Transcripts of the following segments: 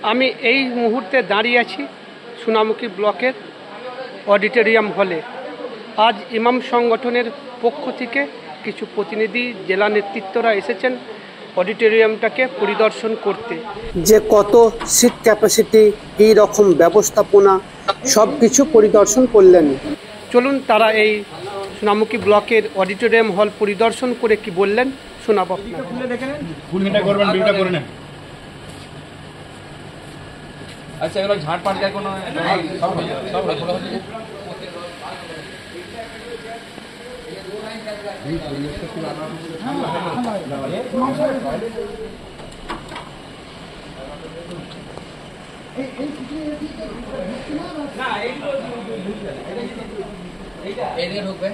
আমি এই মুহূর্তে দাঁড়িয়ে আছি সোনামুখী ব্লকের অডিটোরিয়াম হলে। আজ ইমাম সংগঠনের পক্ষ থেকে কিছু প্রতিনিধি জেলা নেতৃত্বরা এসেছেন অডিটোরিয়ামটাকে পরিদর্শন করতে। যে কত সিট ক্যাপাসিটি, এই রকম ব্যবস্থাপনা সব কিছু পরিদর্শন করলেন। চলুন তারা এই সোনামুখী ব্লকের অডিটোরিয়াম হল পরিদর্শন করে কি বললেন শোনাব আপনারা। আচ্ছা, এগুলো ঝাড় পাট যায় কোনো ঢুকবে।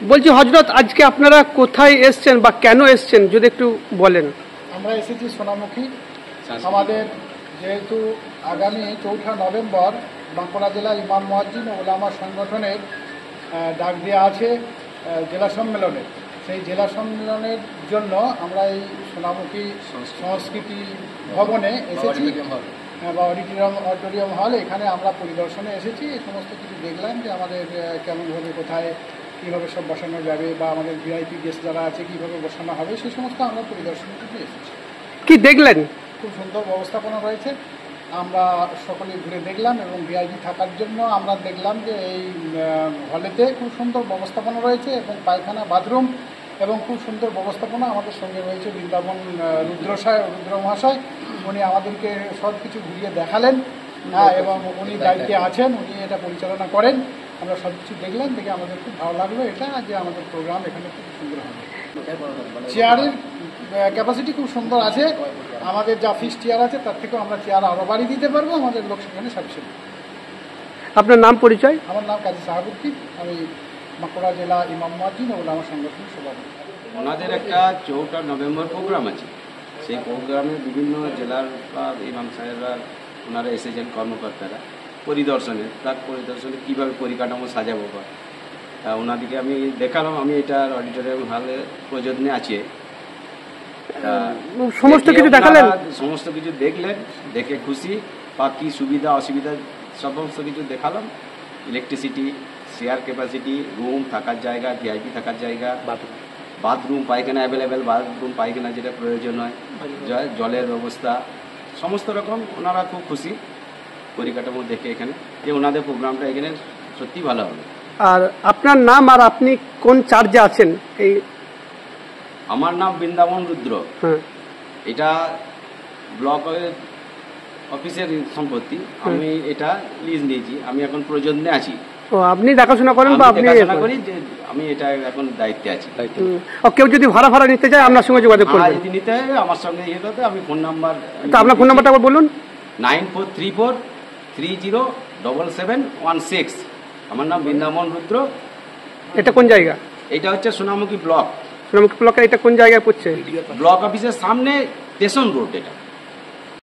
বলছি হযরত, আজকে আপনারা কোথায় এসছেন বা কেন এসছেন যদি একটু বলেন। আমরা এসেছি সোনামুখী। আমাদের যেহেতু আগামী 4 নভেম্বর বাঁকুড়া জেলা ইমাম মুয়াজ্জিন ও উলামা সংগঠনের ডাক দেওয়া আছে জেলা সম্মেলনে। সেই জেলা সম্মেলনের জন্য আমরা এই সোনামুখী সংস্কৃতি ভবনে এসেছি বা অডিটোরিয়াম হল। এখানে আমরা পরিদর্শনে এসেছি। এই সমস্ত কিছু দেখলাম যে আমাদের কেমনভাবে কোথায় কীভাবে সব বসানো যাবে বা আমাদের ভিআইপি গেস্ট যারা আছে কীভাবে বসানো হবে সেই সমস্ত আমরা পরিদর্শনের জন্য এসেছি। কি দেখলেন? খুব সুন্দর ব্যবস্থাপনা রয়েছে। আমরা সকলে ঘুরে দেখলাম এবং ভিআইপি থাকার জন্য আমরা দেখলাম যে এই হলেতে খুব সুন্দর ব্যবস্থাপনা রয়েছে এবং পায়খানা, বাথরুম এবং খুব সুন্দর ব্যবস্থাপনা। আমাদের সঙ্গে রয়েছে বৃন্দাবন রুদ্র মহাশয়। উনি আমাদেরকে সব কিছু ঘুরিয়ে দেখালেন এবং উনি দায়িত্বে আছেন, উনি এটা পরিচালনা করেন। আমরা সব কিছু দেখলাম, দেখে আমাদের খুব ভালো লাগলো এটা যে আমাদের প্রোগ্রাম এখানে খুব সুন্দর হবে। চেয়ারের ক্যাপাসিটি খুব সুন্দর আছে। আমাদের যা ফিক্সড চেয়ার আছে তার থেকেও আমরা চেয়ার আরও বাড়িয়ে দিতে পারবো। আমাদের লোক সেখানে সাফিসিয়েন্ট। আপনার নাম পরিচয়? আমার নাম কাজী সাহাবুদ্দিন। আমি বাঁকুড়া জেলা ইমাম মুয়াজ্জিন ও উলামা সংগঠনের সভাপতি। ওনাদের একটা 4 নভেম্বর প্রোগ্রাম আছে। সেই প্রোগ্রামে বিভিন্ন জেলার বা ইমাম সাহেবরা ওনারা এসেছেন, কর্মকর্তারা পরিদর্শনে। তার পরিদর্শনে কীভাবে পরিকাঠামো সাজাবো বা ওনাদিকে আমি দেখালাম। আমি এটার অডিটোরিয়াম হলে প্রয়োজনে আছে, সমস্ত কিছু দেখালেন, সমস্ত কিছু দেখলেন, দেখে খুশি বা কী সুবিধা অসুবিধা সমস্ত কিছু দেখালাম। ইলেকট্রিসিটি, চেয়ার ক্যাপাসিটি, রুম থাকার জায়গা, ভিআইপি থাকার জায়গা, বাথরুম, পায়খানা অ্যাভেলেবেল, বাথরুম পায়খানা যেটা প্রয়োজন হয়, জলের ব্যবস্থা, সমস্ত রকম। ওনারা খুব খুশি পরিকাঠামো দেখে এখানে, যে ওনাদের প্রোগ্রামটা এখানে সত্যি ভালো হবে। আর আপনার নাম আর আপনি কোন চার্জে আছেন? এই আমার নাম বৃন্দাবন রুদ্র। এটা ব্লক অফিসের সম্পত্তি। আমি এটা লিজ নিয়েছি। আমি এখন প্রয়োজনে আছি। ও, আপনি দেখাশোনা করেন বা আপনি দেখাশোনা করি? যে আমি এটা এখন দায়িত্বে আছি। কেউ যদি ভাড়া নিতে চায় আপনার সঙ্গে যোগাযোগ করবেন? যদি নিতে হয় আমার সঙ্গে ইয়ে করতে। আমি ফোন নাম্বার, আপনার ফোন নাম্বারটা বলুন। 9434307716। আমার নাম বৃন্দাবন রুদ্র। এটা কোন জায়গা? এটা হচ্ছে সোনামুখী ব্লক। সোনামুখী ব্লকে এটা কোন জায়গায় পড়ছে? ব্লক অফিসের সামনে স্টেশন রোড। এটা